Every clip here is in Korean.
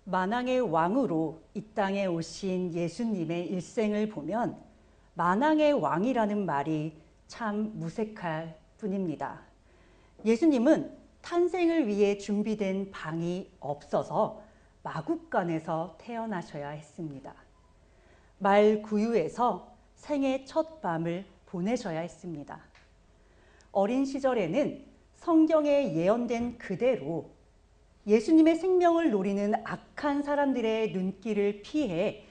만왕의 왕으로 이 땅에 오신 예수님의 일생을 보면 만왕의 왕이라는 말이 참 무색할 뿐입니다. 예수님은 탄생을 위해 준비된 방이 없어서 마국간에서 태어나셔야 했습니다. 말구유에서 생애 첫 밤을 보내셔야 했습니다. 어린 시절에는 성경에 예언된 그대로 예수님의 생명을 노리는 악한 사람들의 눈길을 피해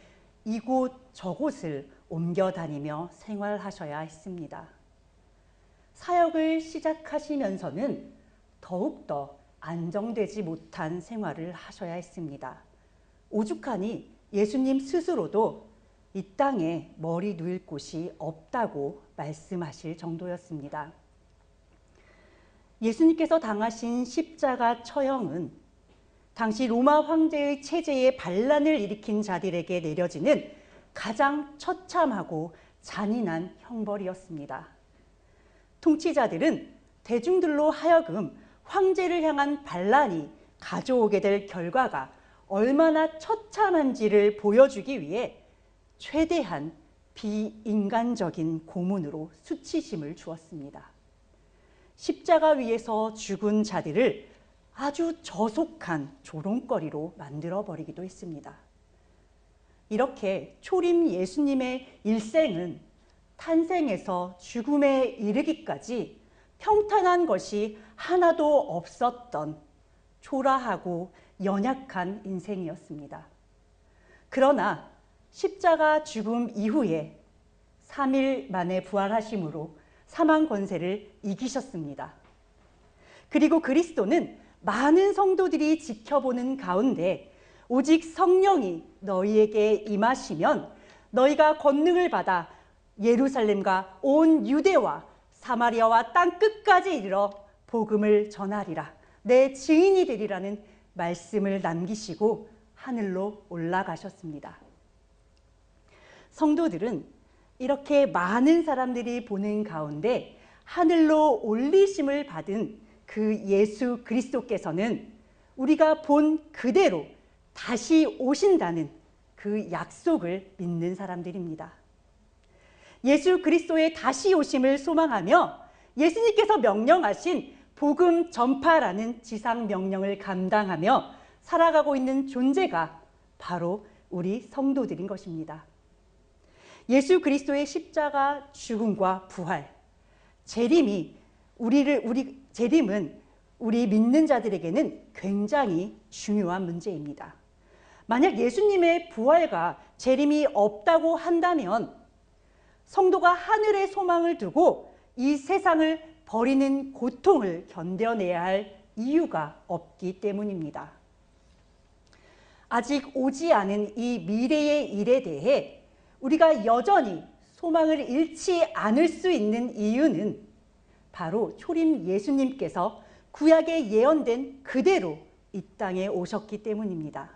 이곳 저곳을 옮겨 다니며 생활하셔야 했습니다. 사역을 시작하시면서는 더욱더 안정되지 못한 생활을 하셔야 했습니다. 오죽하니 예수님 스스로도 이 땅에 머리 누일 곳이 없다고 말씀하실 정도였습니다. 예수님께서 당하신 십자가 처형은 당시 로마 황제의 체제에 반란을 일으킨 자들에게 내려지는 가장 처참하고 잔인한 형벌이었습니다. 통치자들은 대중들로 하여금 황제를 향한 반란이 가져오게 될 결과가 얼마나 처참한지를 보여주기 위해 최대한 비인간적인 고문으로 수치심을 주었습니다. 십자가 위에서 죽은 자들을 아주 저속한 조롱거리로 만들어버리기도 했습니다. 이렇게 초림 예수님의 일생은 탄생에서 죽음에 이르기까지 평탄한 것이 하나도 없었던 초라하고 연약한 인생이었습니다. 그러나 십자가 죽음 이후에 3일 만에 부활하심으로 사망 권세를 이기셨습니다. 그리고 그리스도는 많은 성도들이 지켜보는 가운데 오직 성령이 너희에게 임하시면 너희가 권능을 받아 예루살렘과 온 유대와 사마리아와 땅 끝까지 이르러 복음을 전하리라. 내 증인이 되리라는 말씀을 남기시고 하늘로 올라가셨습니다. 성도들은 이렇게 많은 사람들이 보는 가운데 하늘로 올리심을 받은 그 예수 그리스도께서는 우리가 본 그대로 다시 오신다는 그 약속을 믿는 사람들입니다. 예수 그리스도의 다시 오심을 소망하며 예수님께서 명령하신 복음 전파라는 지상 명령을 감당하며 살아가고 있는 존재가 바로 우리 성도들인 것입니다. 예수 그리스도의 십자가 죽음과 부활, 재림은 우리 믿는 자들에게는 굉장히 중요한 문제입니다. 만약 예수님의 부활과 재림이 없다고 한다면 성도가 하늘의 소망을 두고 이 세상을 버리는 고통을 견뎌내야 할 이유가 없기 때문입니다. 아직 오지 않은 이 미래의 일에 대해 우리가 여전히 소망을 잃지 않을 수 있는 이유는 바로 초림 예수님께서 구약에 예언된 그대로 이 땅에 오셨기 때문입니다.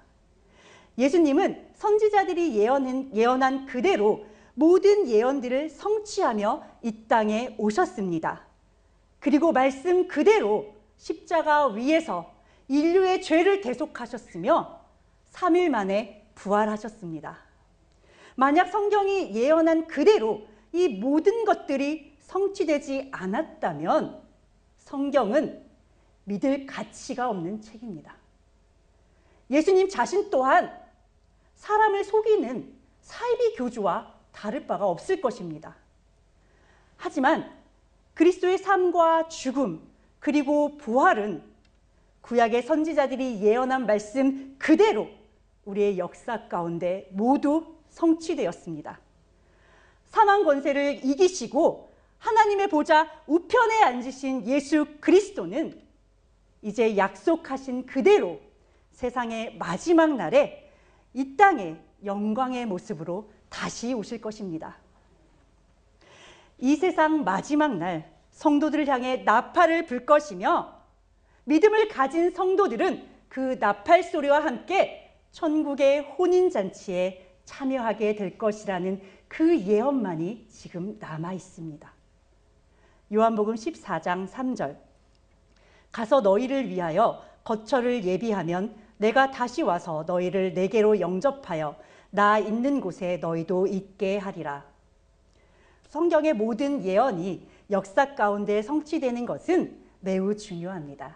예수님은 선지자들이 예언한 그대로 모든 예언들을 성취하며 이 땅에 오셨습니다. 그리고 말씀 그대로 십자가 위에서 인류의 죄를 대속하셨으며 3일 만에 부활하셨습니다. 만약 성경이 예언한 그대로 이 모든 것들이 성취되지 않았다면 성경은 믿을 가치가 없는 책입니다. 예수님 자신 또한 사람을 속이는 사이비 교주와 다를 바가 없을 것입니다. 하지만 그리스도의 삶과 죽음 그리고 부활은 구약의 선지자들이 예언한 말씀 그대로 우리의 역사 가운데 모두 성취되었습니다. 사망 권세를 이기시고 하나님의 보좌 우편에 앉으신 예수 그리스도는 이제 약속하신 그대로 세상의 마지막 날에 이 땅에 영광의 모습으로 다시 오실 것입니다. 이 세상 마지막 날 성도들을 향해 나팔을 불 것이며 믿음을 가진 성도들은 그 나팔 소리와 함께 천국의 혼인잔치에 참여하게 될 것이라는 그 예언만이 지금 남아 있습니다. 요한복음 14장 3절 가서 너희를 위하여 거처를 예비하면 내가 다시 와서 너희를 내게로 영접하여 나 있는 곳에 너희도 있게 하리라. 성경의 모든 예언이 역사 가운데 성취되는 것은 매우 중요합니다.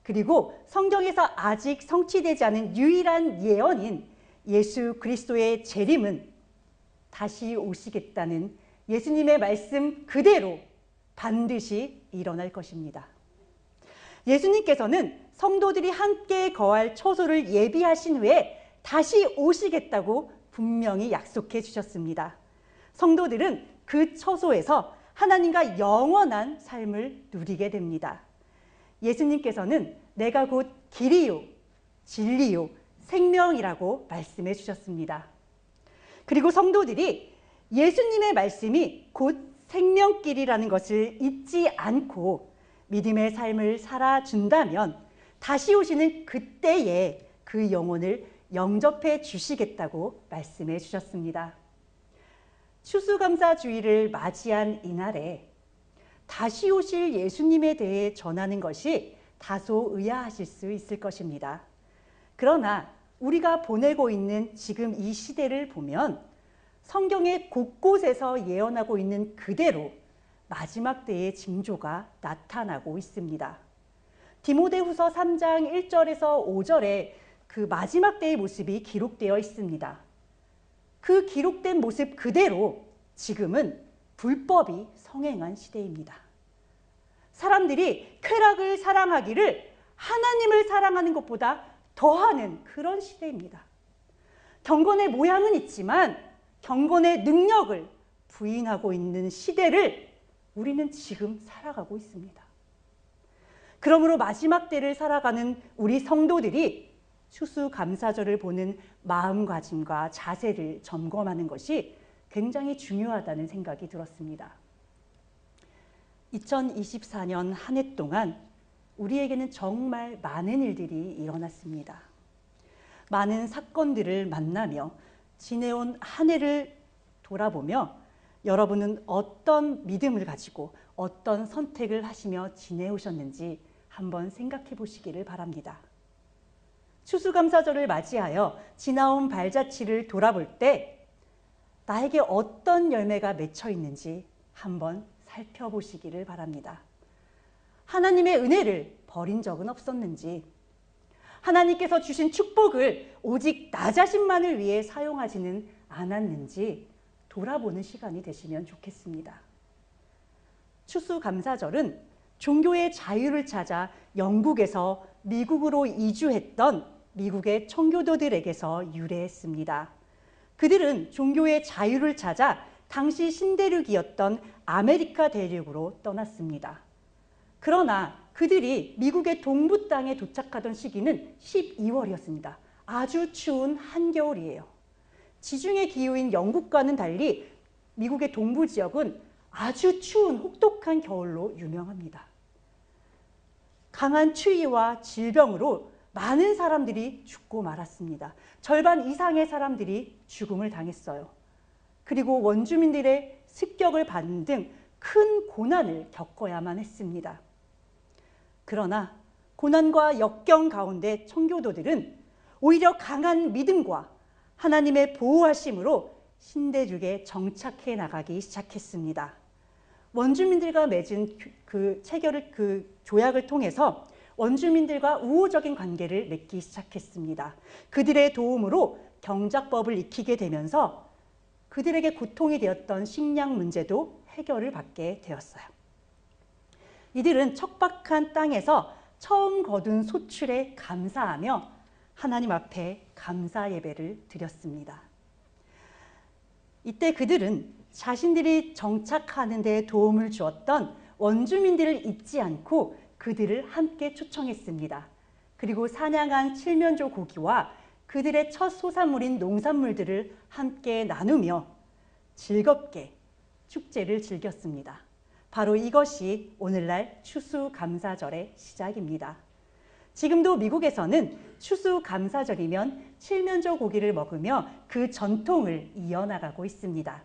그리고 성경에서 아직 성취되지 않은 유일한 예언인 예수 그리스도의 재림은 다시 오시겠다는 예수님의 말씀 그대로 반드시 일어날 것입니다. 예수님께서는 성도들이 함께 거할 처소를 예비하신 후에 다시 오시겠다고 분명히 약속해 주셨습니다. 성도들은 그 처소에서 하나님과 영원한 삶을 누리게 됩니다. 예수님께서는 내가 곧 길이요, 진리요, 생명이라고 말씀해 주셨습니다. 그리고 성도들이 예수님의 말씀이 곧 생명길이라는 것을 잊지 않고 믿음의 삶을 살아준다면 다시 오시는 그때에 그 영혼을 영접해 주시겠다고 말씀해 주셨습니다. 추수감사주의를 맞이한 이날에 다시 오실 예수님에 대해 전하는 것이 다소 의아하실 수 있을 것입니다. 그러나 우리가 보내고 있는 지금 이 시대를 보면 성경의 곳곳에서 예언하고 있는 그대로 마지막 때의 징조가 나타나고 있습니다. 디모데후서 3장 1절에서 5절에 그 마지막 때의 모습이 기록되어 있습니다. 그 기록된 모습 그대로 지금은 불법이 성행한 시대입니다. 사람들이 쾌락을 사랑하기를 하나님을 사랑하는 것보다 더하는 그런 시대입니다. 경건의 모양은 있지만 경건의 능력을 부인하고 있는 시대를 우리는 지금 살아가고 있습니다. 그러므로 마지막 때를 살아가는 우리 성도들이 추수감사절을 보는 마음가짐과 자세를 점검하는 것이 굉장히 중요하다는 생각이 들었습니다. 2024년 한 해 동안 우리에게는 정말 많은 일들이 일어났습니다. 많은 사건들을 만나며 지내온 한 해를 돌아보며 여러분은 어떤 믿음을 가지고 어떤 선택을 하시며 지내오셨는지 한번 생각해 보시기를 바랍니다. 추수감사절을 맞이하여 지나온 발자취를 돌아볼 때 나에게 어떤 열매가 맺혀 있는지 한번 살펴보시기를 바랍니다. 하나님의 은혜를 버린 적은 없었는지, 하나님께서 주신 축복을 오직 나 자신만을 위해 사용하지는 않았는지 돌아보는 시간이 되시면 좋겠습니다. 추수감사절은 종교의 자유를 찾아 영국에서 미국으로 이주했던 미국의 청교도들에게서 유래했습니다. 그들은 종교의 자유를 찾아 당시 신대륙이었던 아메리카 대륙으로 떠났습니다. 그러나 그들이 미국의 동부 땅에 도착하던 시기는 12월이었습니다. 아주 추운 한겨울이에요. 지중해 기후인 영국과는 달리 미국의 동부 지역은 아주 추운 혹독한 겨울로 유명합니다. 강한 추위와 질병으로 많은 사람들이 죽고 말았습니다. 절반 이상의 사람들이 죽음을 당했어요. 그리고 원주민들의 습격을 받는 등 큰 고난을 겪어야만 했습니다. 그러나 고난과 역경 가운데 청교도들은 오히려 강한 믿음과 하나님의 보호하심으로 신대륙에 정착해 나가기 시작했습니다. 원주민들과 맺은 그 조약을 통해서 원주민들과 우호적인 관계를 맺기 시작했습니다. 그들의 도움으로 경작법을 익히게 되면서 그들에게 고통이 되었던 식량 문제도 해결을 받게 되었어요. 이들은 척박한 땅에서 처음 거둔 소출에 감사하며 하나님 앞에 감사 예배를 드렸습니다. 이때 그들은 자신들이 정착하는 데 도움을 주었던 원주민들을 잊지 않고 그들을 함께 초청했습니다. 그리고 사냥한 칠면조 고기와 그들의 첫 소산물인 농산물들을 함께 나누며 즐겁게 축제를 즐겼습니다. 바로 이것이 오늘날 추수감사절의 시작입니다. 지금도 미국에서는 추수감사절이면 칠면조 고기를 먹으며 그 전통을 이어나가고 있습니다.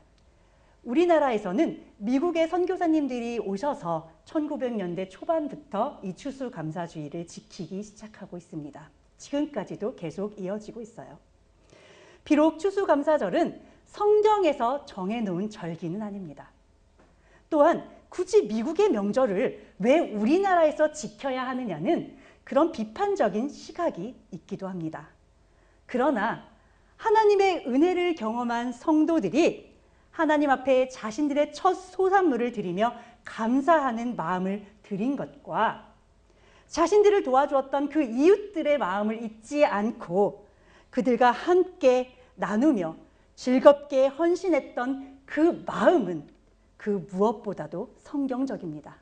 우리나라에서는 미국의 선교사님들이 오셔서 1900년대 초반부터 이 추수감사주의를 지키기 시작하고 있습니다. 지금까지도 계속 이어지고 있어요. 비록 추수감사절은 성경에서 정해놓은 절기는 아닙니다. 또한 굳이 미국의 명절을 왜 우리나라에서 지켜야 하느냐는 그런 비판적인 시각이 있기도 합니다. 그러나 하나님의 은혜를 경험한 성도들이 하나님 앞에 자신들의 첫 소산물을 드리며 감사하는 마음을 드린 것과 자신들을 도와주었던 그 이웃들의 마음을 잊지 않고 그들과 함께 나누며 즐겁게 헌신했던 그 마음은 그 무엇보다도 성경적입니다.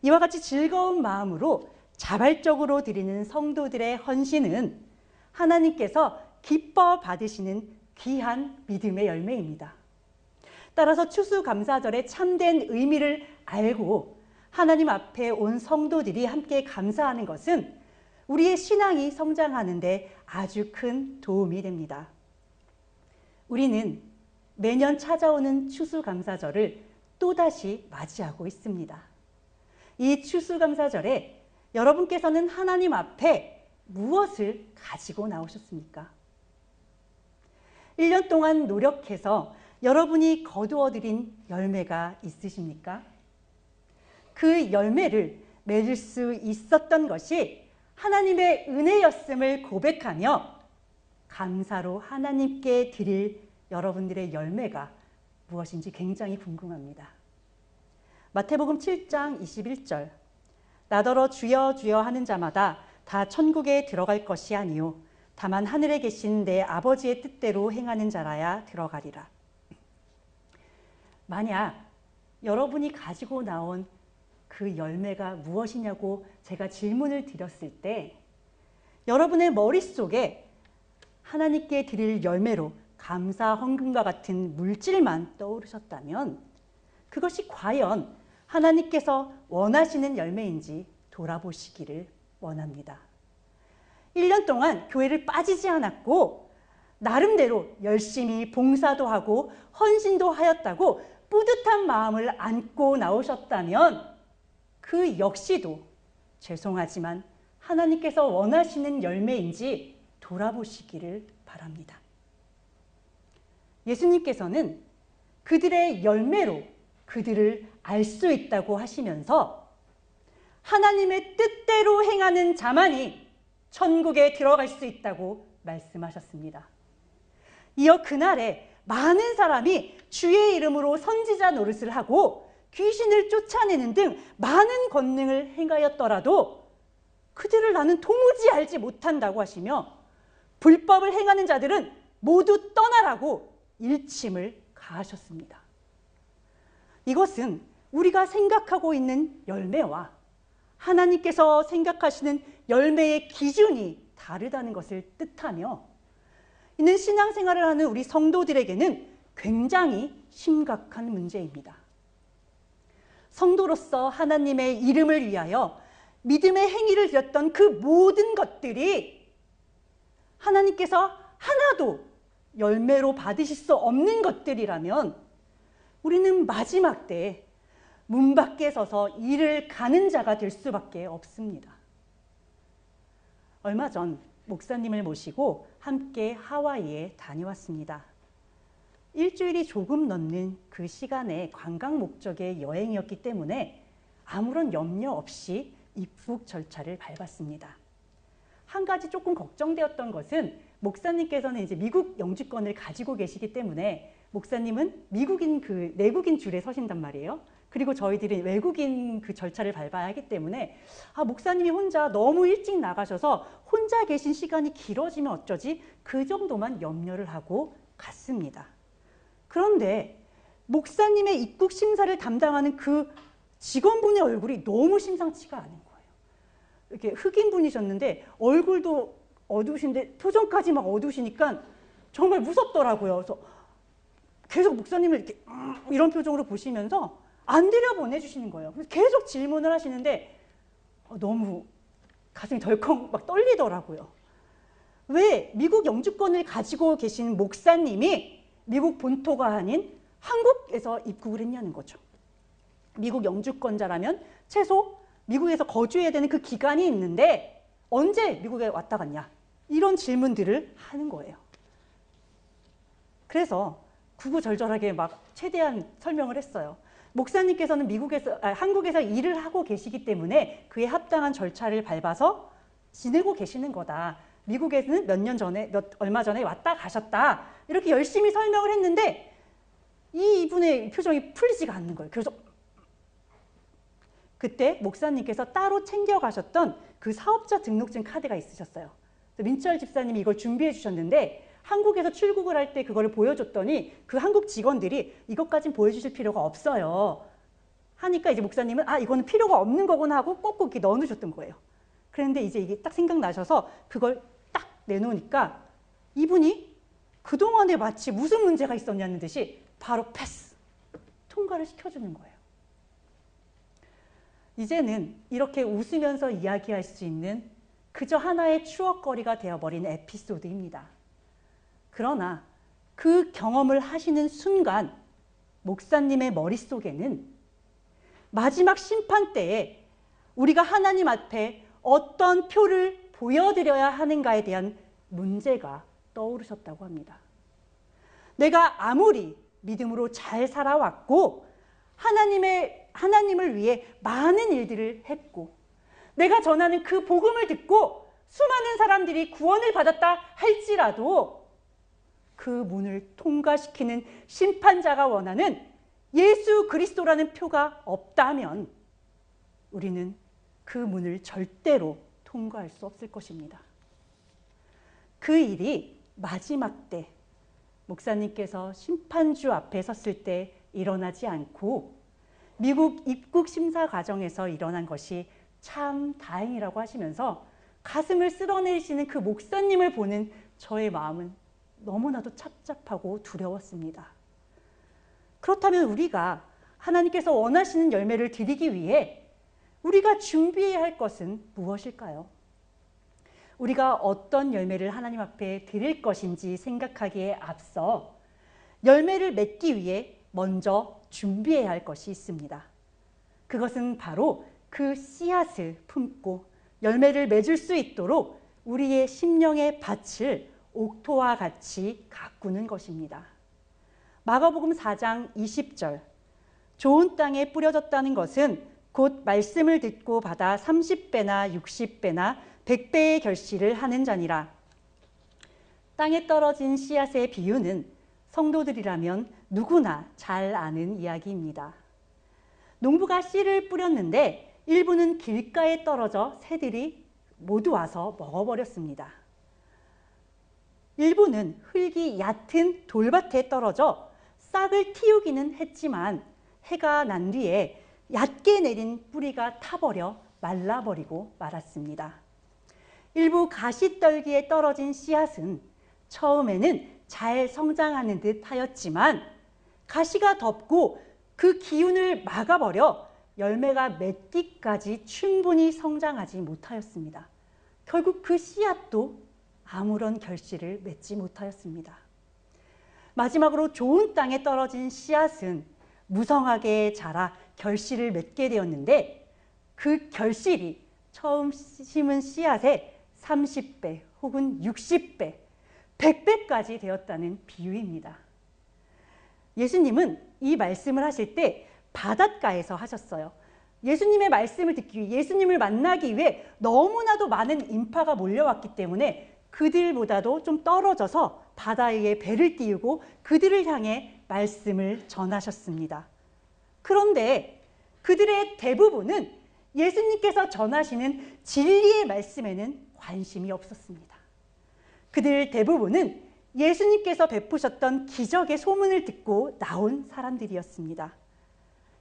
이와 같이 즐거운 마음으로 자발적으로 드리는 성도들의 헌신은 하나님께서 기뻐 받으시는 귀한 믿음의 열매입니다. 따라서 추수감사절의 참된 의미를 알고 하나님 앞에 온 성도들이 함께 감사하는 것은 우리의 신앙이 성장하는 데 아주 큰 도움이 됩니다. 우리는 매년 찾아오는 추수감사절을 또다시 맞이하고 있습니다. 이 추수감사절에 여러분께서는 하나님 앞에 무엇을 가지고 나오셨습니까? 1년 동안 노력해서 여러분이 거두어들인 열매가 있으십니까? 그 열매를 맺을 수 있었던 것이 하나님의 은혜였음을 고백하며 감사로 하나님께 드릴 여러분들의 열매가 무엇인지 굉장히 궁금합니다. 마태복음 7장 21절 나더러 주여 주여 하는 자마다 다 천국에 들어갈 것이 아니요 다만 하늘에 계신 내 아버지의 뜻대로 행하는 자라야 들어가리라. 만약 여러분이 가지고 나온 그 열매가 무엇이냐고 제가 질문을 드렸을 때 여러분의 머릿속에 하나님께 드릴 열매로 감사 헌금과 같은 물질만 떠오르셨다면 그것이 과연 하나님께서 원하시는 열매인지 돌아보시기를 원합니다. 1년 동안 교회를 빠지지 않았고 나름대로 열심히 봉사도 하고 헌신도 하였다고 뿌듯한 마음을 안고 나오셨다면 그 역시도 죄송하지만 하나님께서 원하시는 열매인지 돌아보시기를 바랍니다. 예수님께서는 그들의 열매로 그들을 알 수 있다고 하시면서 하나님의 뜻대로 행하는 자만이 천국에 들어갈 수 있다고 말씀하셨습니다. 이어 그날에 많은 사람이 주의 이름으로 선지자 노릇을 하고 귀신을 쫓아내는 등 많은 권능을 행하였더라도 그들을 나는 도무지 알지 못한다고 하시며 불법을 행하는 자들은 모두 떠나라고 일침을 가하셨습니다. 이것은 우리가 생각하고 있는 열매와 하나님께서 생각하시는 열매의 기준이 다르다는 것을 뜻하며 이는 신앙생활을 하는 우리 성도들에게는 굉장히 심각한 문제입니다. 성도로서 하나님의 이름을 위하여 믿음의 행위를 드렸던 그 모든 것들이 하나님께서 하나도 열매로 받으실 수 없는 것들이라면 우리는 마지막 때에 문 밖에 서서 이를 가는 자가 될 수밖에 없습니다. 얼마 전 목사님을 모시고 함께 하와이에 다녀왔습니다. 일주일이 조금 넘는 그 시간에 관광 목적의 여행이었기 때문에 아무런 염려 없이 입국 절차를 밟았습니다. 한 가지 조금 걱정되었던 것은 목사님께서는 이제 미국 영주권을 가지고 계시기 때문에 목사님은 미국인 그 내국인 줄에 서신단 말이에요. 그리고 저희들은 외국인 그 절차를 밟아야 하기 때문에 목사님이 혼자 너무 일찍 나가셔서 혼자 계신 시간이 길어지면 어쩌지? 그 정도만 염려를 하고 갔습니다. 그런데 목사님의 입국 심사를 담당하는 그 직원분의 얼굴이 너무 심상치가 않은 거예요. 이렇게 흑인 분이셨는데 얼굴도 어두우신데 표정까지 막 어두우시니까 정말 무섭더라고요. 그래서 계속 목사님을 이렇게 이런 표정으로 보시면서 안 들여보내주시는 거예요. 그래서 계속 질문을 하시는데 너무 가슴이 덜컹 막 떨리더라고요. 왜 미국 영주권을 가지고 계신 목사님이 미국 본토가 아닌 한국에서 입국을 했냐는 거죠. 미국 영주권자라면 최소 미국에서 거주해야 되는 그 기간이 있는데 언제 미국에 왔다 갔냐? 이런 질문들을 하는 거예요. 그래서 구구절절하게 막 최대한 설명을 했어요. 목사님께서는 한국에서 일을 하고 계시기 때문에 그에 합당한 절차를 밟아서 지내고 계시는 거다. 미국에는 얼마 전에 왔다 가셨다. 이렇게 열심히 설명을 했는데 이분의 표정이 풀리지가 않는 거예요. 그래서 그때 목사님께서 따로 챙겨가셨던 그 사업자 등록증 카드가 있으셨어요. 민철 집사님이 이걸 준비해 주셨는데 한국에서 출국을 할 때 그거를 보여줬더니 그 한국 직원들이 이것까진 보여주실 필요가 없어요 하니까 이제 목사님은 이거는 필요가 없는 거구나 하고 꼭꼭 이렇게 넣어놓으셨던 거예요. 그런데 이제 이게 딱 생각나셔서 그걸 딱 내놓으니까 이분이 그동안에 마치 무슨 문제가 있었냐는 듯이 바로 패스, 통과를 시켜주는 거예요. 이제는 이렇게 웃으면서 이야기할 수 있는 그저 하나의 추억거리가 되어버린 에피소드입니다. 그러나 그 경험을 하시는 순간 목사님의 머릿속에는 마지막 심판 때에 우리가 하나님 앞에 어떤 표를 보여드려야 하는가에 대한 문제가 떠오르셨다고 합니다. 내가 아무리 믿음으로 잘 살아왔고 하나님을 위해 많은 일들을 했고 내가 전하는 그 복음을 듣고 수많은 사람들이 구원을 받았다 할지라도 그 문을 통과시키는 심판자가 원하는 예수 그리스도라는 표가 없다면 우리는 그 문을 절대로 통과할 수 없을 것입니다. 그 일이 마지막 때 목사님께서 심판주 앞에 섰을 때 일어나지 않고 미국 입국 심사 과정에서 일어난 것이 참 다행이라고 하시면서 가슴을 쓸어내리시는 그 목사님을 보는 저의 마음은 너무나도 착잡하고 두려웠습니다. 그렇다면 우리가 하나님께서 원하시는 열매를 드리기 위해 우리가 준비해야 할 것은 무엇일까요? 우리가 어떤 열매를 하나님 앞에 드릴 것인지 생각하기에 앞서 열매를 맺기 위해 먼저 준비해야 할 것이 있습니다. 그것은 바로 그 씨앗을 품고 열매를 맺을 수 있도록 우리의 심령의 밭을 옥토와 같이 가꾸는 것입니다. 마가복음 4장 20절 좋은 땅에 뿌려졌다는 것은 곧 말씀을 듣고 받아 30배나 60배나 100배의 결실을 하는 자니라. 땅에 떨어진 씨앗의 비유는 성도들이라면 누구나 잘 아는 이야기입니다. 농부가 씨를 뿌렸는데 일부는 길가에 떨어져 새들이 모두 와서 먹어버렸습니다. 일부는 흙이 얕은 돌밭에 떨어져 싹을 틔우기는 했지만 해가 난 뒤에 얕게 내린 뿌리가 타버려 말라버리고 말았습니다. 일부 가시떨기에 떨어진 씨앗은 처음에는 잘 성장하는 듯 하였지만 가시가 덮고 그 기운을 막아버려 열매가 맺기까지 충분히 성장하지 못하였습니다. 결국 그 씨앗도 아무런 결실을 맺지 못하였습니다. 마지막으로 좋은 땅에 떨어진 씨앗은 무성하게 자라 결실을 맺게 되었는데 그 결실이 처음 심은 씨앗의 30배 혹은 60배, 100배까지 되었다는 비유입니다. 예수님은 이 말씀을 하실 때 바닷가에서 하셨어요. 예수님의 말씀을 듣기 위해, 예수님을 만나기 위해 너무나도 많은 인파가 몰려왔기 때문에 그들보다도 좀 떨어져서 바다에 배를 띄우고 그들을 향해 말씀을 전하셨습니다. 그런데 그들의 대부분은 예수님께서 전하시는 진리의 말씀에는 관심이 없었습니다. 그들 대부분은 예수님께서 베푸셨던 기적의 소문을 듣고 나온 사람들이었습니다.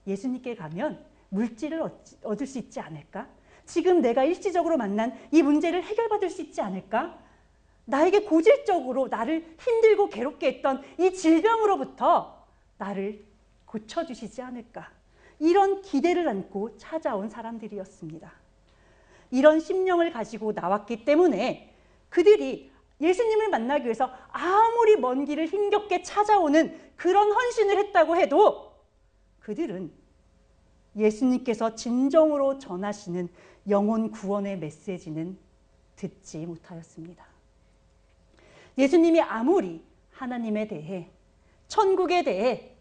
예수님께 가면 물질을 얻을 수 있지 않을까? 지금 내가 일시적으로 만난 이 문제를 해결받을 수 있지 않을까? 나에게 고질적으로 나를 힘들고 괴롭게 했던 이 질병으로부터 나를 고쳐주시지 않을까? 이런 기대를 안고 찾아온 사람들이었습니다. 이런 심령을 가지고 나왔기 때문에 그들이 예수님을 만나기 위해서 아무리 먼 길을 힘겹게 찾아오는 그런 헌신을 했다고 해도 그들은 예수님께서 진정으로 전하시는 영혼 구원의 메시지는 듣지 못하였습니다. 예수님이 아무리 하나님에 대해, 천국에 대해,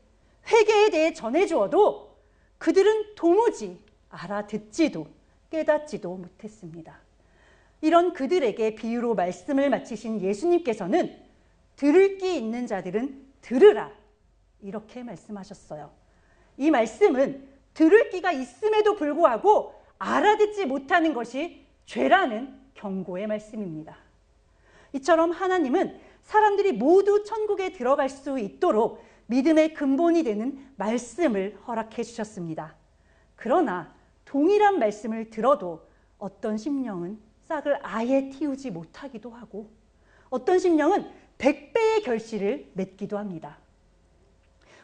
회개에 대해 전해주어도 그들은 도무지 알아듣지도 깨닫지도 못했습니다. 이런 그들에게 비유로 말씀을 마치신 예수님께서는 들을 귀 있는 자들은 들으라, 이렇게 말씀하셨어요. 이 말씀은 들을 귀가 있음에도 불구하고 알아듣지 못하는 것이 죄라는 경고의 말씀입니다. 이처럼 하나님은 사람들이 모두 천국에 들어갈 수 있도록 믿음의 근본이 되는 말씀을 허락해 주셨습니다. 그러나 동일한 말씀을 들어도 어떤 심령은 싹을 아예 틔우지 못하기도 하고 어떤 심령은 100배의 결실을 맺기도 합니다.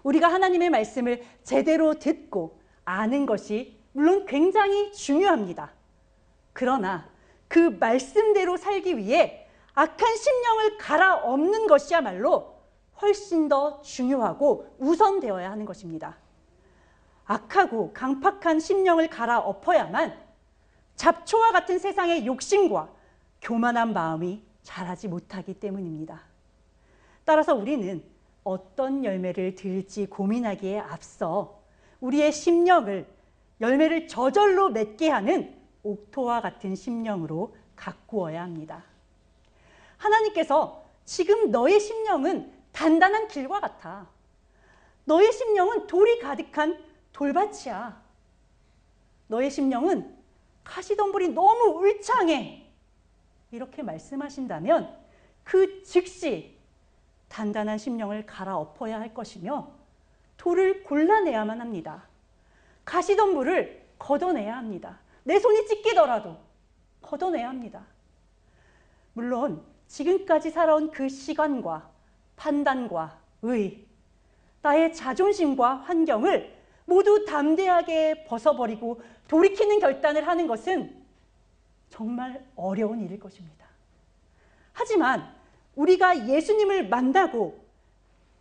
우리가 하나님의 말씀을 제대로 듣고 아는 것이 물론 굉장히 중요합니다. 그러나 그 말씀대로 살기 위해 악한 심령을 갈아엎는 것이야말로 훨씬 더 중요하고 우선되어야 하는 것입니다. 악하고 강팍한 심령을 갈아엎어야만 잡초와 같은 세상의 욕심과 교만한 마음이 자라지 못하기 때문입니다. 따라서 우리는 어떤 열매를 들을지 고민하기에 앞서 우리의 심령을 열매를 저절로 맺게 하는 옥토와 같은 심령으로 가꾸어야 합니다. 하나님께서 지금 너의 심령은 단단한 길과 같아. 너의 심령은 돌이 가득한 돌밭이야. 너의 심령은 가시덤불이 너무 울창해. 이렇게 말씀하신다면 그 즉시 단단한 심령을 갈아엎어야 할 것이며 돌을 골라내야만 합니다. 가시덤불을 걷어내야 합니다. 내 손이 찢기더라도 걷어내야 합니다. 물론 지금까지 살아온 그 시간과 판단과 의, 나의 자존심과 환경을 모두 담대하게 벗어버리고 돌이키는 결단을 하는 것은 정말 어려운 일일 것입니다. 하지만 우리가 예수님을 만나고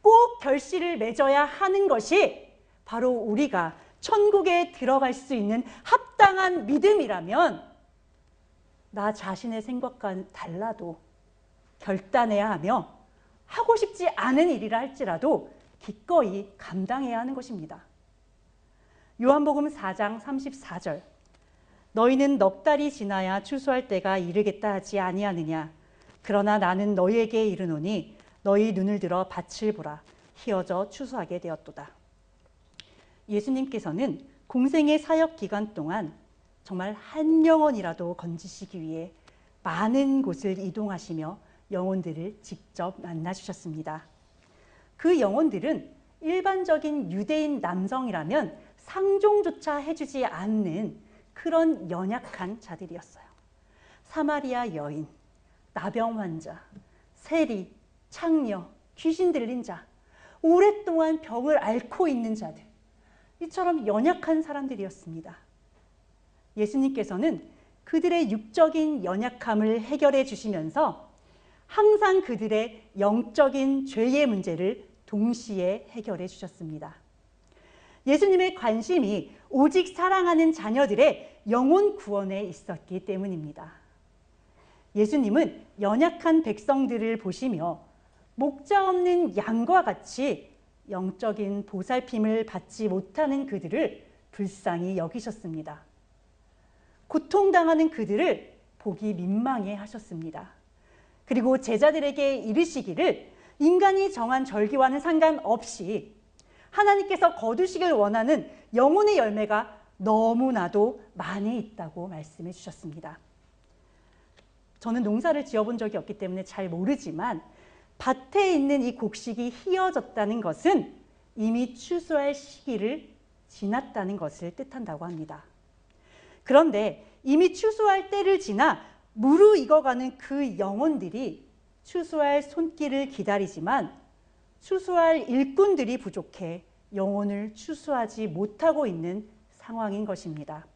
꼭 결실을 맺어야 하는 것이 바로 우리가 천국에 들어갈 수 있는 합당한 믿음이라면 나 자신의 생각과 달라도 결단해야 하며 하고 싶지 않은 일이라 할지라도 기꺼이 감당해야 하는 것입니다. 요한복음 4장 34절 너희는 넉 달이 지나야 추수할 때가 이르겠다 하지 아니하느냐 그러나 나는 너희에게 이르노니 너희 눈을 들어 밭을 보라 희어져 추수하게 되었도다. 예수님께서는 공생의 사역 기간 동안 정말 한 영혼이라도 건지시기 위해 많은 곳을 이동하시며 영혼들을 직접 만나주셨습니다. 그 영혼들은 일반적인 유대인 남성이라면 상종조차 해주지 않는 그런 연약한 자들이었어요. 사마리아 여인, 나병 환자, 세리, 창녀, 귀신 들린 자, 오랫동안 병을 앓고 있는 자들, 이처럼 연약한 사람들이었습니다. 예수님께서는 그들의 육적인 연약함을 해결해 주시면서 항상 그들의 영적인 죄의 문제를 동시에 해결해 주셨습니다. 예수님의 관심이 오직 사랑하는 자녀들의 영혼 구원에 있었기 때문입니다. 예수님은 연약한 백성들을 보시며 목자 없는 양과 같이 영적인 보살핌을 받지 못하는 그들을 불쌍히 여기셨습니다. 고통당하는 그들을 보기 민망해 하셨습니다. 그리고 제자들에게 이르시기를 인간이 정한 절기와는 상관없이 하나님께서 거두시길 원하는 영혼의 열매가 너무나도 많이 있다고 말씀해 주셨습니다. 저는 농사를 지어본 적이 없기 때문에 잘 모르지만 밭에 있는 이 곡식이 휘어졌다는 것은 이미 추수할 시기를 지났다는 것을 뜻한다고 합니다. 그런데 이미 추수할 때를 지나 무르익어가는 그 영혼들이 추수할 손길을 기다리지만 추수할 일꾼들이 부족해 영혼을 추수하지 못하고 있는 상황인 것입니다.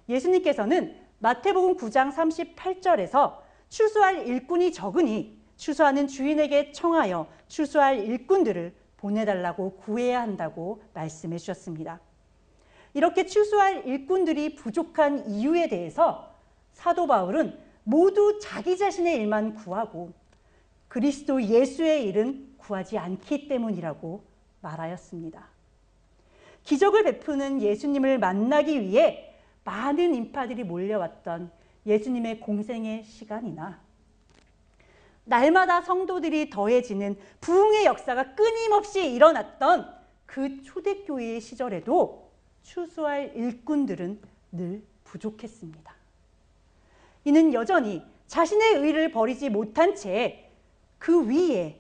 예수님께서는 마태복음 9장 38절에서 추수할 일꾼이 적으니 추수하는 주인에게 청하여 추수할 일꾼들을 보내달라고 구해야 한다고 말씀해 주셨습니다. 이렇게 추수할 일꾼들이 부족한 이유에 대해서 사도 바울은 모두 자기 자신의 일만 구하고 그리스도 예수의 일은 구하지 않기 때문이라고 말하였습니다. 기적을 베푸는 예수님을 만나기 위해 많은 인파들이 몰려왔던 예수님의 공생의 시간이나 날마다 성도들이 더해지는 부흥의 역사가 끊임없이 일어났던 그 초대교회의 시절에도 추수할 일꾼들은 늘 부족했습니다. 이는 여전히 자신의 의를 버리지 못한 채 그 위에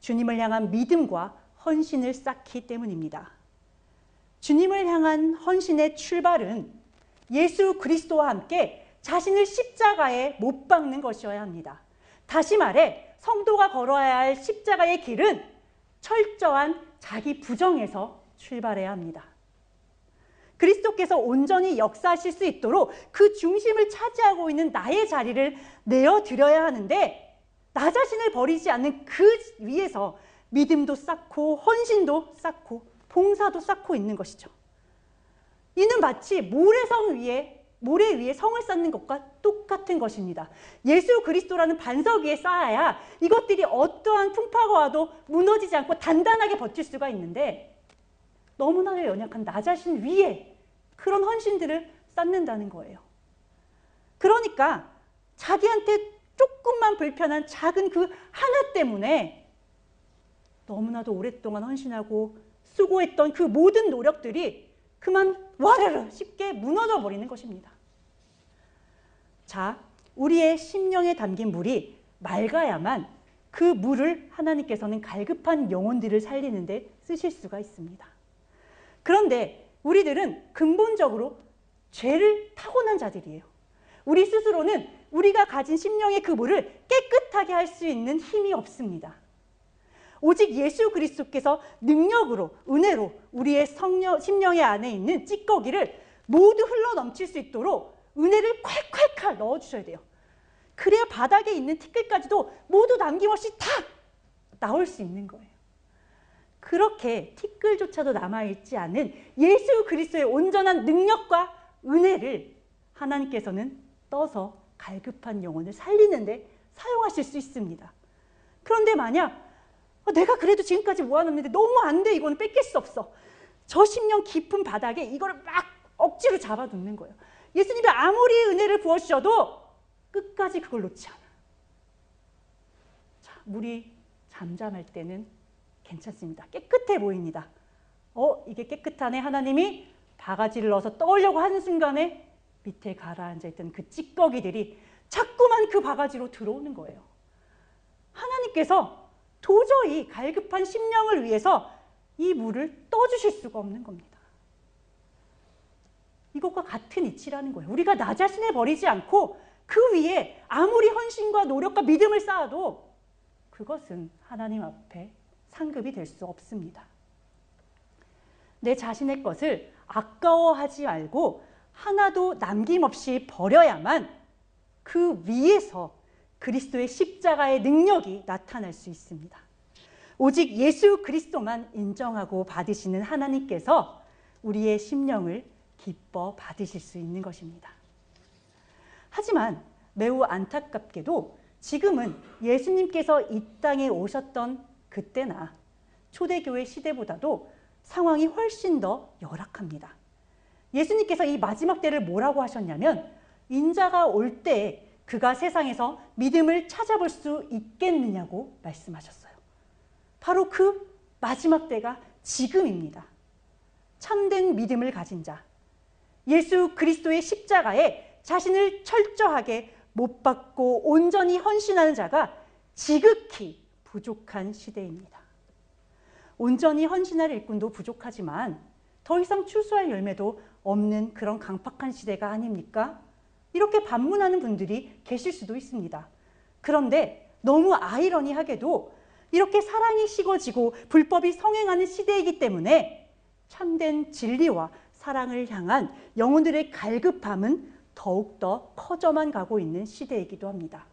주님을 향한 믿음과 헌신을 쌓기 때문입니다. 주님을 향한 헌신의 출발은 예수 그리스도와 함께 자신을 십자가에 못 박는 것이어야 합니다. 다시 말해 성도가 걸어야 할 십자가의 길은 철저한 자기 부정에서 출발해야 합니다. 그리스도께서 온전히 역사하실 수 있도록 그 중심을 차지하고 있는 나의 자리를 내어드려야 하는데 나 자신을 버리지 않는 그 위에서 믿음도 쌓고 헌신도 쌓고 봉사도 쌓고 있는 것이죠. 이는 마치 모래 위에 성을 쌓는 것과 똑같은 것입니다. 예수 그리스도라는 반석 위에 쌓아야 이것들이 어떠한 풍파가 와도 무너지지 않고 단단하게 버틸 수가 있는데 너무나도 연약한 나 자신 위에 그런 헌신들을 쌓는다는 거예요. 그러니까 자기한테 조금만 불편한 작은 그 하나 때문에 너무나도 오랫동안 헌신하고 수고했던 그 모든 노력들이 그만 와르르 쉽게 무너져 버리는 것입니다. 자, 우리의 심령에 담긴 물이 맑아야만 그 물을 하나님께서는 갈급한 영혼들을 살리는 데 쓰실 수가 있습니다. 그런데 우리들은 근본적으로 죄를 타고난 자들이에요. 우리 스스로는 우리가 가진 심령의 그 물을 깨끗하게 할 수 있는 힘이 없습니다. 오직 예수 그리스도께서 능력으로, 은혜로 우리의 심령의 안에 있는 찌꺼기를 모두 흘러넘칠 수 있도록 은혜를 콸콸콸 넣어주셔야 돼요. 그래야 바닥에 있는 티끌까지도 모두 남김없이 다 나올 수 있는 거예요. 그렇게 티끌조차도 남아있지 않은 예수 그리스도의 온전한 능력과 은혜를 하나님께서는 떠서 갈급한 영혼을 살리는 데 사용하실 수 있습니다. 그런데 만약 내가 그래도 지금까지 모아놨는데 너무 안 돼, 이거는 뺏길 수 없어. 저 심령 깊은 바닥에 이거를 막 억지로 잡아두는 거예요. 예수님이 아무리 은혜를 부어주셔도 끝까지 그걸 놓지 않아. 자, 물이 잠잠할 때는 괜찮습니다. 깨끗해 보입니다. 이게 깨끗하네. 하나님이 바가지를 넣어서 떠오려고 하는 순간에 밑에 가라앉아 있던 그 찌꺼기들이 자꾸만 그 바가지로 들어오는 거예요. 하나님께서 도저히 갈급한 심령을 위해서 이 물을 떠주실 수가 없는 겁니다. 이것과 같은 이치라는 거예요. 우리가 나 자신을 버리지 않고 그 위에 아무리 헌신과 노력과 믿음을 쌓아도 그것은 하나님 앞에 상급이 될 수 없습니다. 내 자신의 것을 아까워하지 말고 하나도 남김없이 버려야만 그 위에서 그리스도의 십자가의 능력이 나타날 수 있습니다. 오직 예수 그리스도만 인정하고 받으시는 하나님께서 우리의 심령을 기뻐 받으실 수 있는 것입니다. 하지만 매우 안타깝게도 지금은 예수님께서 이 땅에 오셨던 그때나 초대교회 시대보다도 상황이 훨씬 더 열악합니다. 예수님께서 이 마지막 때를 뭐라고 하셨냐면 인자가 올 때에 그가 세상에서 믿음을 찾아볼 수 있겠느냐고 말씀하셨어요. 바로 그 마지막 때가 지금입니다. 참된 믿음을 가진 자, 예수 그리스도의 십자가에 자신을 철저하게 못 박고 온전히 헌신하는 자가 지극히 부족한 시대입니다. 온전히 헌신할 일꾼도 부족하지만 더 이상 추수할 열매도 없는 그런 강팍한 시대가 아닙니까? 이렇게 반문하는 분들이 계실 수도 있습니다. 그런데 너무 아이러니하게도 이렇게 사랑이 식어지고 불법이 성행하는 시대이기 때문에 참된 진리와 사랑을 향한 영혼들의 갈급함은 더욱더 커져만 가고 있는 시대이기도 합니다.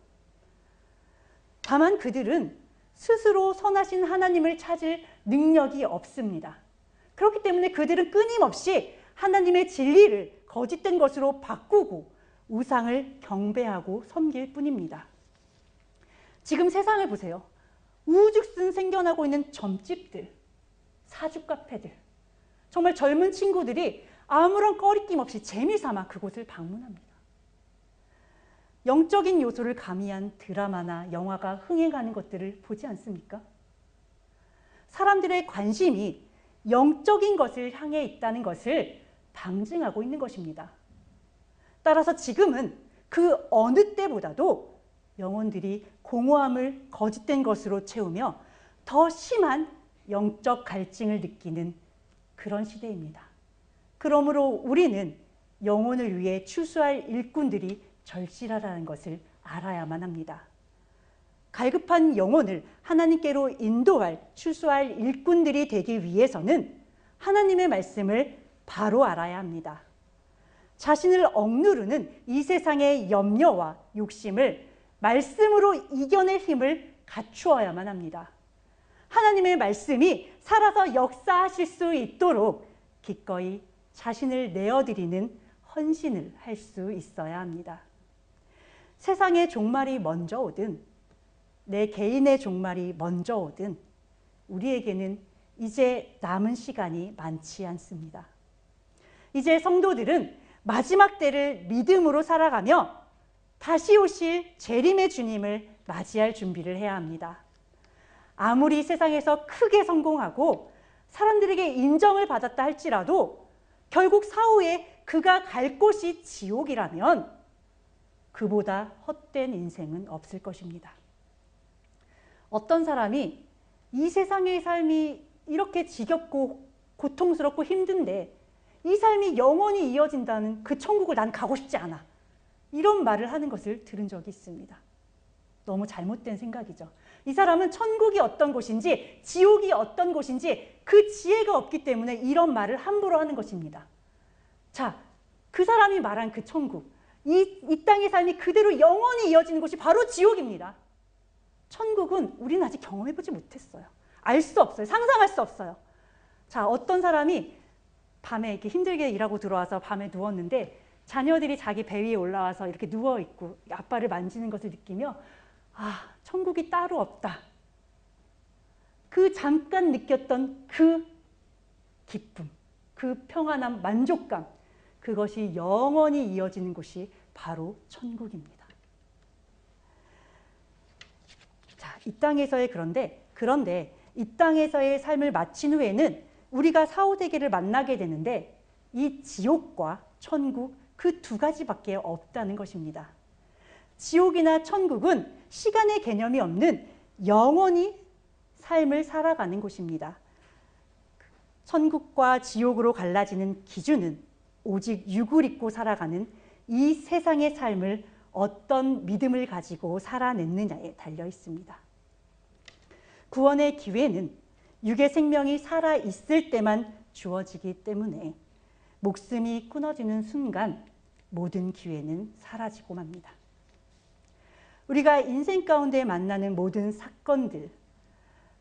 다만 그들은 스스로 선하신 하나님을 찾을 능력이 없습니다. 그렇기 때문에 그들은 끊임없이 하나님의 진리를 거짓된 것으로 바꾸고 우상을 경배하고 섬길 뿐입니다. 지금 세상을 보세요. 우죽순 생겨나고 있는 점집들, 사주 카페들, 정말 젊은 친구들이 아무런 꺼리낌 없이 재미삼아 그곳을 방문합니다. 영적인 요소를 가미한 드라마나 영화가 흥행하는 것들을 보지 않습니까? 사람들의 관심이 영적인 것을 향해 있다는 것을 방증하고 있는 것입니다. 따라서 지금은 그 어느 때보다도 영혼들이 공허함을 거짓된 것으로 채우며 더 심한 영적 갈증을 느끼는 그런 시대입니다. 그러므로 우리는 영혼을 위해 추수할 일꾼들이 절실하다는 것을 알아야만 합니다. 갈급한 영혼을 하나님께로 인도할 추수할 일꾼들이 되기 위해서는 하나님의 말씀을 바로 알아야 합니다. 자신을 억누르는 이 세상의 염려와 욕심을 말씀으로 이겨낼 힘을 갖추어야만 합니다. 하나님의 말씀이 살아서 역사하실 수 있도록 기꺼이 자신을 내어드리는 헌신을 할 수 있어야 합니다. 세상의 종말이 먼저 오든 내 개인의 종말이 먼저 오든 우리에게는 이제 남은 시간이 많지 않습니다. 이제 성도들은 마지막 때를 믿음으로 살아가며 다시 오실 재림의 주님을 맞이할 준비를 해야 합니다. 아무리 세상에서 크게 성공하고 사람들에게 인정을 받았다 할지라도 결국 사후에 그가 갈 곳이 지옥이라면 그보다 헛된 인생은 없을 것입니다. 어떤 사람이 이 세상의 삶이 이렇게 지겹고 고통스럽고 힘든데 이 삶이 영원히 이어진다는 그 천국을 난 가고 싶지 않아. 이런 말을 하는 것을 들은 적이 있습니다. 너무 잘못된 생각이죠. 이 사람은 천국이 어떤 곳인지 지옥이 어떤 곳인지 그 지혜가 없기 때문에 이런 말을 함부로 하는 것입니다. 자, 그 사람이 말한 그 천국, 이 땅의 삶이 그대로 영원히 이어지는 곳이 바로 지옥입니다. 천국은 우리는 아직 경험해보지 못했어요. 알 수 없어요. 상상할 수 없어요. 자, 어떤 사람이 밤에 이렇게 힘들게 일하고 들어와서 밤에 누웠는데 자녀들이 자기 배 위에 올라와서 이렇게 누워있고 아빠를 만지는 것을 느끼며 아, 천국이 따로 없다. 그 잠깐 느꼈던 그 기쁨, 그 평안함, 만족감, 그것이 영원히 이어지는 곳이 바로 천국입니다. 자, 이 땅에서의 그런데 이 땅에서의 삶을 마친 후에는 우리가 사후세계를 만나게 되는데 이 지옥과 천국 그 두 가지밖에 없다는 것입니다. 지옥이나 천국은 시간의 개념이 없는 영원히 삶을 살아가는 곳입니다. 천국과 지옥으로 갈라지는 기준은 오직 육을 입고 살아가는 이 세상의 삶을 어떤 믿음을 가지고 살아냈느냐에 달려 있습니다. 구원의 기회는 육의 생명이 살아있을 때만 주어지기 때문에 목숨이 끊어지는 순간 모든 기회는 사라지고 맙니다. 우리가 인생 가운데 만나는 모든 사건들,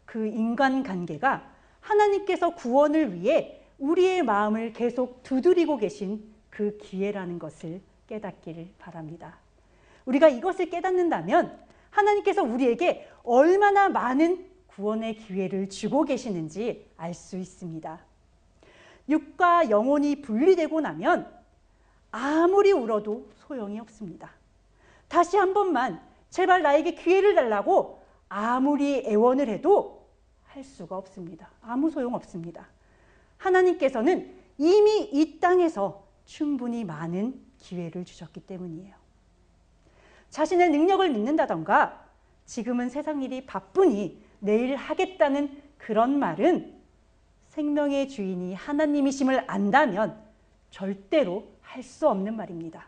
그 인간관계가 하나님께서 구원을 위해 우리의 마음을 계속 두드리고 계신 그 기회라는 것을 깨닫기를 바랍니다. 우리가 이것을 깨닫는다면 하나님께서 우리에게 얼마나 많은 구원의 기회를 주고 계시는지 알 수 있습니다. 육과 영혼이 분리되고 나면 아무리 울어도 소용이 없습니다. 다시 한 번만 제발 나에게 기회를 달라고 아무리 애원을 해도 할 수가 없습니다. 아무 소용 없습니다. 하나님께서는 이미 이 땅에서 충분히 많은 기회를 주셨기 때문이에요. 자신의 능력을 믿는다던가 지금은 세상 일이 바쁘니 내일 하겠다는 그런 말은 생명의 주인이 하나님이심을 안다면 절대로 할 수 없는 말입니다.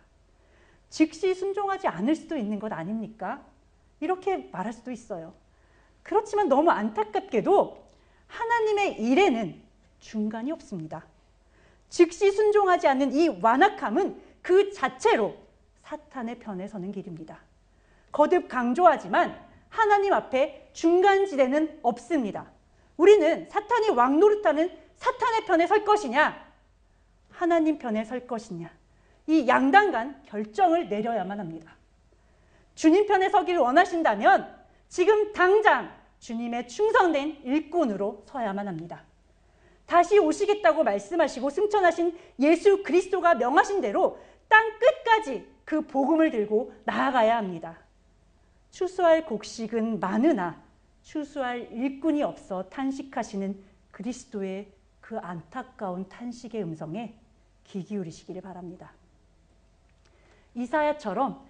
즉시 순종하지 않을 수도 있는 것 아닙니까? 이렇게 말할 수도 있어요. 그렇지만 너무 안타깝게도 하나님의 일에는 중간이 없습니다. 즉시 순종하지 않는 이 완악함은 그 자체로 사탄의 편에 서는 길입니다. 거듭 강조하지만 하나님 앞에 중간지대는 없습니다. 우리는 사탄이 왕노릇하는 사탄의 편에 설 것이냐, 하나님 편에 설 것이냐, 이 양당간 결정을 내려야만 합니다. 주님 편에 서길 원하신다면 지금 당장 주님의 충성된 일꾼으로 서야만 합니다. 다시 오시겠다고 말씀하시고 승천하신 예수 그리스도가 명하신 대로 땅 끝까지 그 복음을 들고 나아가야 합니다. 추수할 곡식은 많으나 추수할 일꾼이 없어 탄식하시는 그리스도의 그 안타까운 탄식의 음성에 귀 기울이시기를 바랍니다. 이사야처럼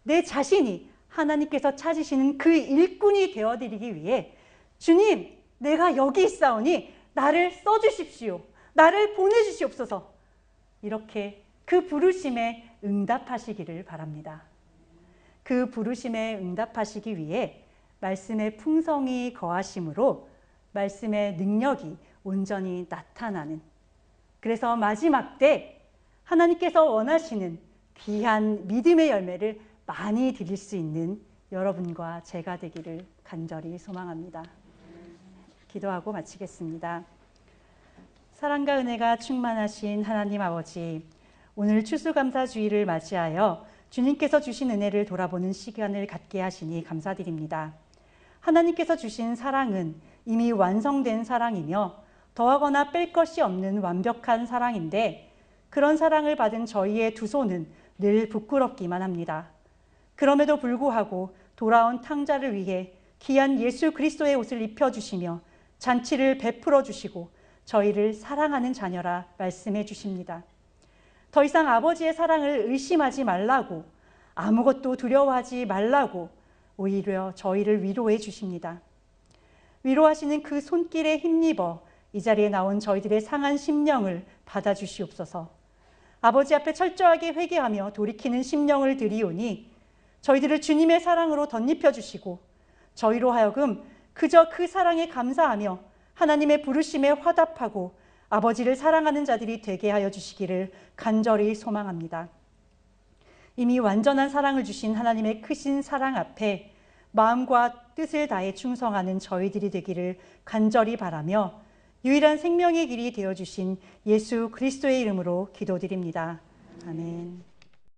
내 자신이 하나님께서 찾으시는 그 일꾼이 되어드리기 위해 주님, 내가 여기 있사오니 나를 써주십시오. 나를 보내주시옵소서. 이렇게 그 부르심에 응답하시기를 바랍니다. 그 부르심에 응답하시기 위해 말씀의 풍성이 거하심으로 말씀의 능력이 온전히 나타나는, 그래서 마지막 때 하나님께서 원하시는 귀한 믿음의 열매를 많이 드릴 수 있는 여러분과 제가 되기를 간절히 소망합니다. 기도하고 마치겠습니다. 사랑과 은혜가 충만하신 하나님 아버지, 오늘 추수감사주의를 맞이하여 주님께서 주신 은혜를 돌아보는 시간을 갖게 하시니 감사드립니다. 하나님께서 주신 사랑은 이미 완성된 사랑이며 더하거나 뺄 것이 없는 완벽한 사랑인데, 그런 사랑을 받은 저희의 두 손은 늘 부끄럽기만 합니다. 그럼에도 불구하고 돌아온 탕자를 위해 귀한 예수 그리스도의 옷을 입혀주시며 잔치를 베풀어 주시고 저희를 사랑하는 자녀라 말씀해 주십니다. 더 이상 아버지의 사랑을 의심하지 말라고, 아무것도 두려워하지 말라고 오히려 저희를 위로해 주십니다. 위로하시는 그 손길에 힘입어 이 자리에 나온 저희들의 상한 심령을 받아주시옵소서. 아버지 앞에 철저하게 회개하며 돌이키는 심령을 드리오니 저희들을 주님의 사랑으로 덧입혀 주시고 저희로 하여금 그저 그 사랑에 감사하며 하나님의 부르심에 화답하고 아버지를 사랑하는 자들이 되게 하여 주시기를 간절히 소망합니다. 이미 완전한 사랑을 주신 하나님의 크신 사랑 앞에 마음과 뜻을 다해 충성하는 저희들이 되기를 간절히 바라며 유일한 생명의 길이 되어주신 예수 그리스도의 이름으로 기도드립니다. 아멘.